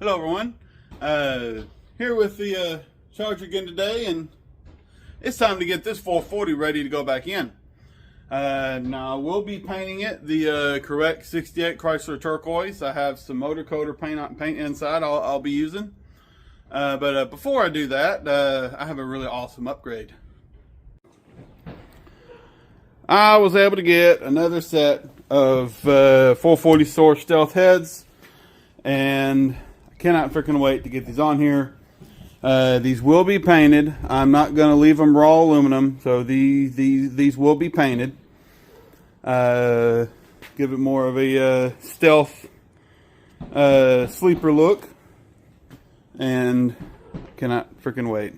Hello everyone, here with the Charger again today, and it's time to get this 440 ready to go back in. Now we'll be painting it the correct 68 Chrysler turquoise. I have some motor coater paint inside I'll be using, but before I do that, I have a really awesome upgrade. I was able to get another set of 440 Source Stealth heads, and I cannot freaking wait to get these on here. These will be painted. I'm not going to leave them raw aluminum, so these will be painted. Give it more of a stealth sleeper look, and cannot freaking wait.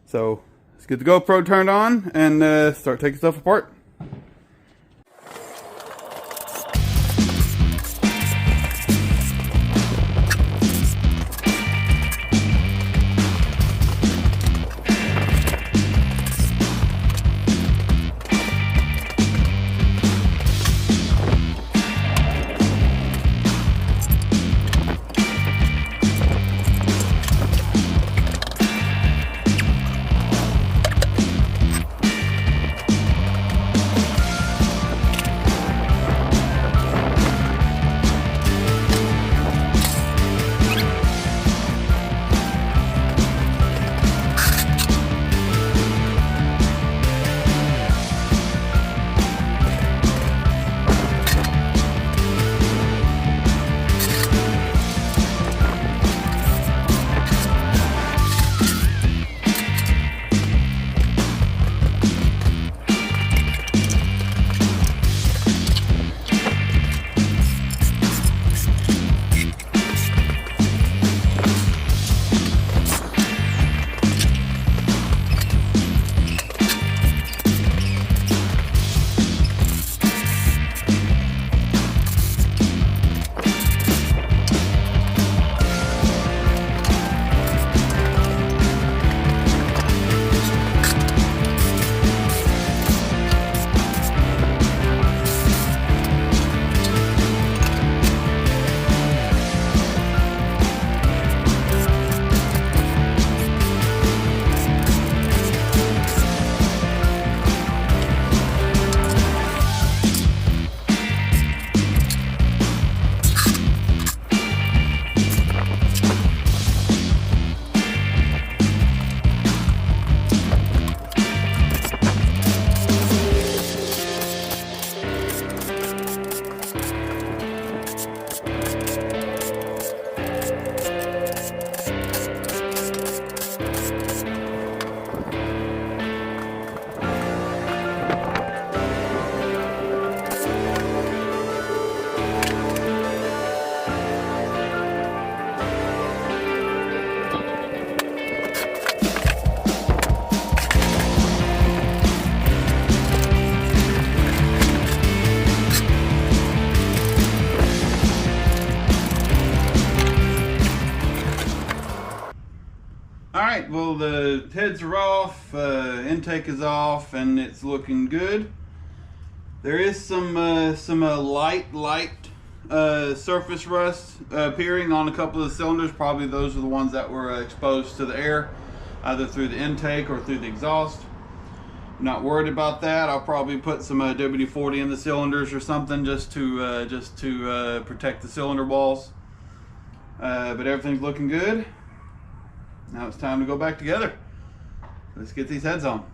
So let's get the GoPro turned on and start taking stuff apart. Alright, well, the heads are off, intake is off, and it's looking good. There is some light surface rust appearing on a couple of the cylinders. Probably those are the ones that were exposed to the air, either through the intake or through the exhaust. I'm not worried about that. I'll probably put some WD-40 in the cylinders or something just to protect the cylinder walls. But everything's looking good. Now it's time to go back together. Let's get these heads on.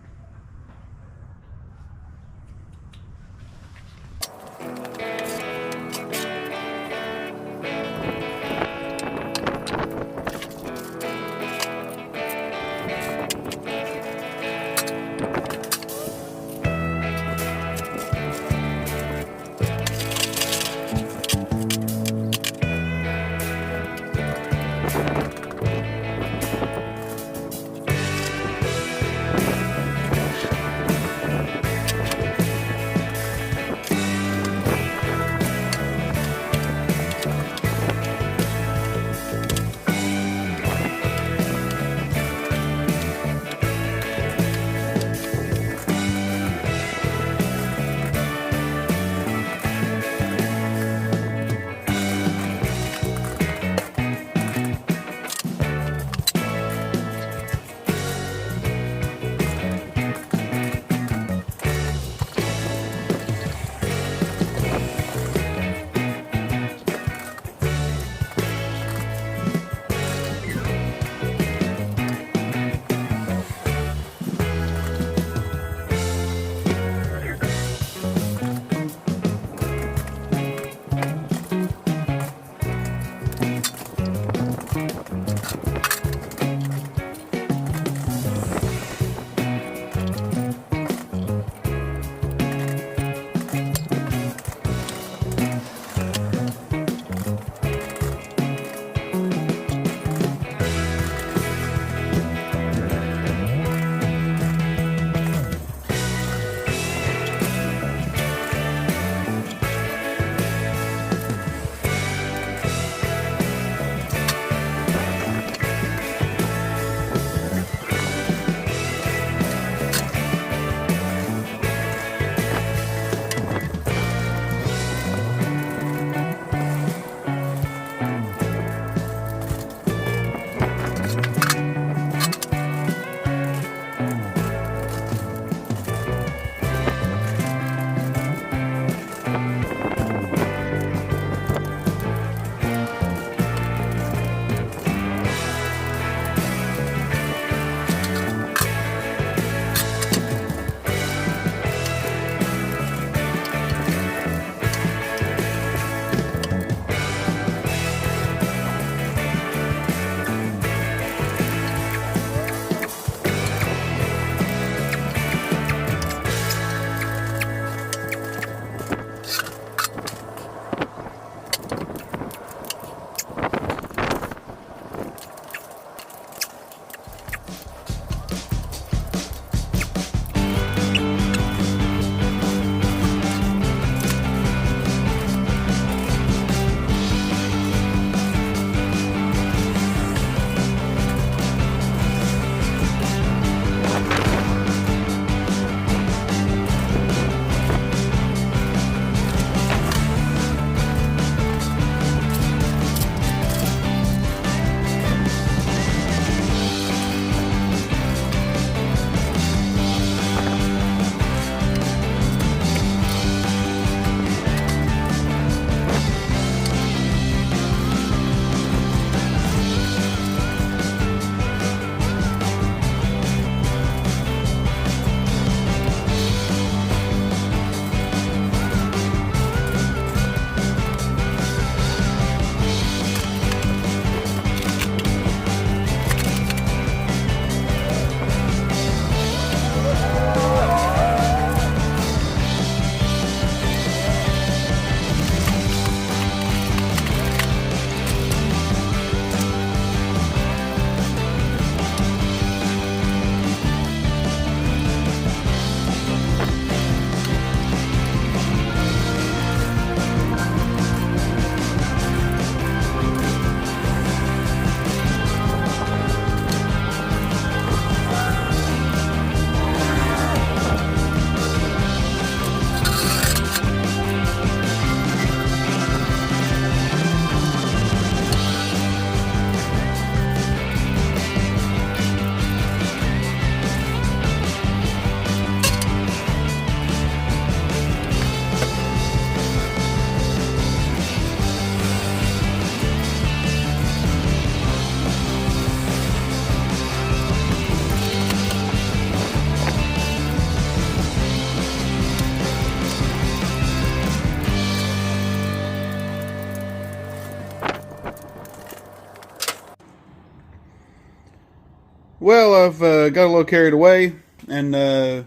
Well, I've got a little carried away and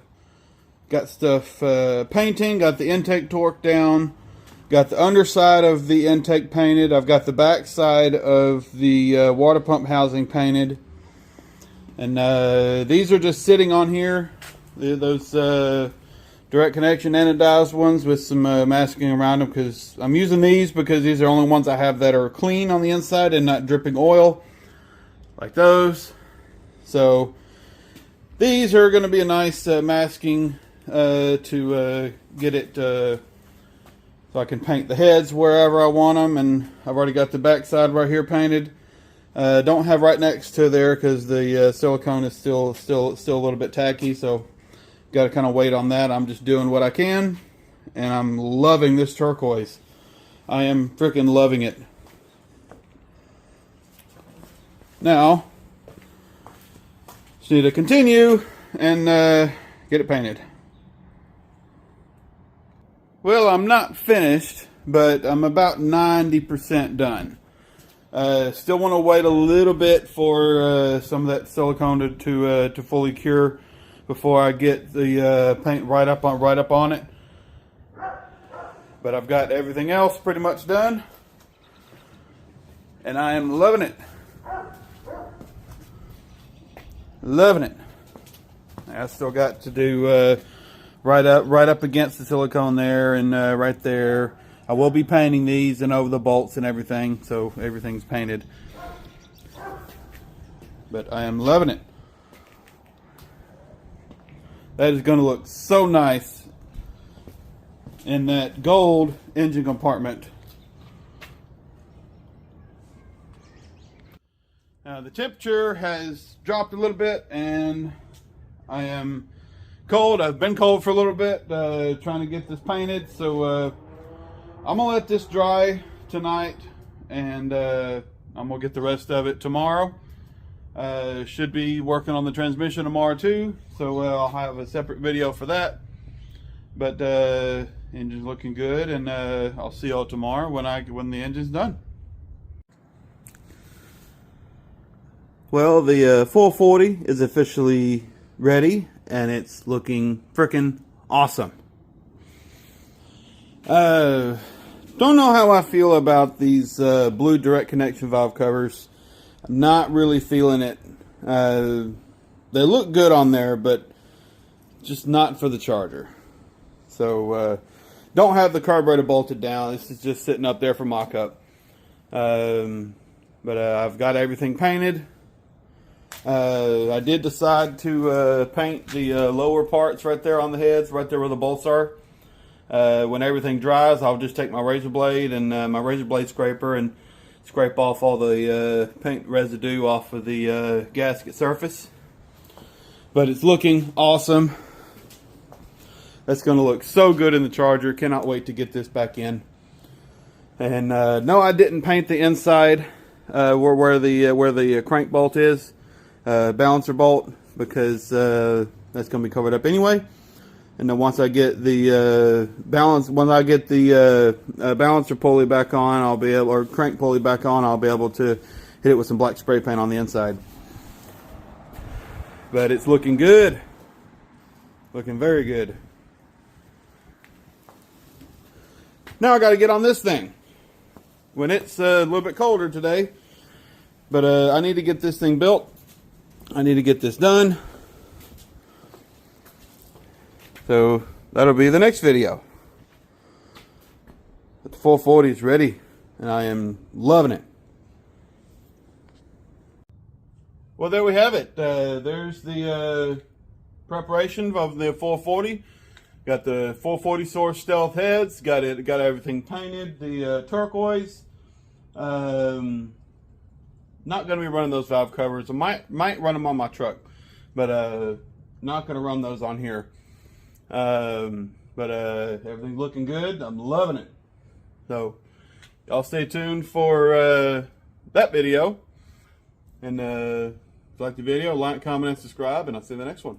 got stuff painting, got the intake torque down, got the underside of the intake painted, I've got the back side of the water pump housing painted, and these are just sitting on here. Those direct connection anodized ones with some masking around them, because I'm using these because these are the only ones I have that are clean on the inside and not dripping oil like those. So these are going to be a nice masking to get it so I can paint the heads wherever I want them, and I've already got the back side right here painted. Don't have right next to there because the silicone is still a little bit tacky, so got to kind of wait on that. I'm just doing what I can, and I'm loving this turquoise. I am freaking loving it. Now, just need to continue and get it painted. Well, I'm not finished, but I'm about 90% done. Still want to wait a little bit for some of that silicone to fully cure before I get the paint right up on it. But I've got everything else pretty much done, and I am loving it. Loving it. I still got to do right up against the silicone there and right there. I will be painting these and over the bolts and everything, so everything's painted. But I am loving it. That is going to look so nice in that gold engine compartment. Now the temperature has dropped a little bit and I am cold. I've been cold for a little bit trying to get this painted, so I'm gonna let this dry tonight, and I'm gonna get the rest of it tomorrow. Should be working on the transmission tomorrow too, so I'll have a separate video for that. But engine's looking good, and I'll see y'all tomorrow when the engine's done. Well, the 440 is officially ready, and it's looking freaking awesome. Don't know how I feel about these blue direct connection valve covers. I'm not really feeling it. They look good on there, but just not for the charger. So don't have the carburetor bolted down. This is just sitting up there for mock-up. But I've got everything painted. I did decide to paint the lower parts right there on the heads, right there where the bolts are. When everything dries, I'll just take my razor blade and my razor blade scraper and scrape off all the paint residue off of the gasket surface. But it's looking awesome. That's going to look so good in the charger. Cannot wait to get this back in. And no, I didn't paint the inside where the crank bolt is. Balancer bolt, because that's going to be covered up anyway. And then once I get the balancer pulley back on, or crank pulley back on, I'll be able to hit it with some black spray paint on the inside. But it's looking good, looking very good. Now I got to get on this thing when it's a little bit colder today. But I need to get this thing built. I need to get this done. So that'll be the next video. But the 440 is ready, and I am loving it. Well, there we have it. There's the preparation of the 440. Got the 440 Source Stealth heads. Got everything painted. The turquoise. Not going to be running those valve covers. I might run them on my truck, but not going to run those on here. But everything's looking good. I'm loving it. So y'all stay tuned for that video. And if you like the video, like, comment, and subscribe, and I'll see you in the next one.